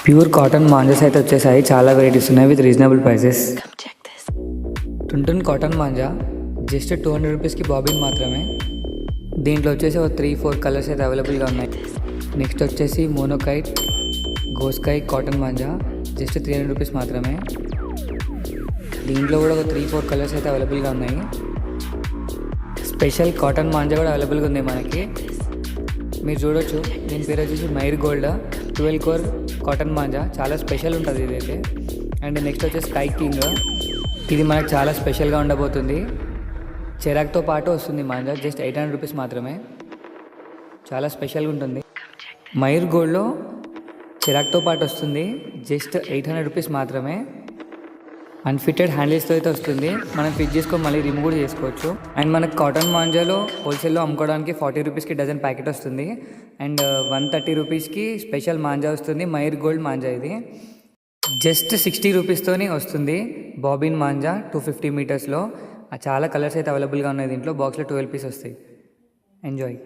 Pure cotton మాంజాస్ అయితే వచ్చేసాయి. చాలా వెరైటీస్ ఉన్నాయి విత్ రీజనబుల్ ప్రైసెస్. టుంటున్ కాటన్ మాంజా జస్ట్ 200 రూపీస్కి బాబిన్ మాత్రమే. దీంట్లో వచ్చేసి ఒక 3-4 కలర్స్ అయితే అవైలబుల్గా ఉన్నాయి. నెక్స్ట్ వచ్చేసి మోనోకైట్ గోస్కై కాటన్ మాంజా జస్ట్ 300 రూపీస్ మాత్రమే. దీంట్లో కూడా ఒక 3-4 కలర్స్ అయితే అవైలబుల్గా ఉన్నాయి. స్పెషల్ కాటన్ మాంజా కూడా అవైలబుల్గా ఉంది మనకి. మీరు చూడొచ్చు, దీని పేరు వచ్చేసి మైర్ గోల్డ్ 12 కోర్ కాటన్ మాంజా. చాలా స్పెషల్ ఉంటుంది ఇదైతే. అండ్ నెక్స్ట్ వచ్చేసి స్కై కింగ్. ఇది మనకు చాలా స్పెషల్గా ఉండబోతుంది. చెరాక్తో పాటు వస్తుంది మాంజా. జస్ట్ 800 రూపీస్ మాత్రమే. చాలా స్పెషల్గా ఉంటుంది. మైర్ గోల్డ్లో చెరాక్తో పాటు వస్తుంది. జస్ట్ 800 రూపీస్ మాత్రమే. అన్ఫిటెడ్ హ్యాండిల్స్తో అయితే వస్తుంది. మనం ఫిట్ చేసుకొని మళ్ళీ రిమూవ్ కూడా చేసుకోవచ్చు. అండ్ మనకు కాటన్ మాంజాలో హోల్సేల్లో అమ్ముకోవడానికి 40 రూపీస్కి డజన్ ప్యాకెట్ వస్తుంది. అండ్ 130 రూపీస్కి స్పెషల్ మాంజా వస్తుంది. మైర్ గోల్డ్ మాంజా ఇది జస్ట్ 60 రూపీస్తోని వస్తుంది. బాబిన్ మాంజా 250 మీటర్స్లో. చాలా కలర్స్ అయితే అవైలబుల్గా ఉన్నాయి. దీంట్లో బాక్స్లో 12 పీస్ వస్తాయి. ఎంజాయ్.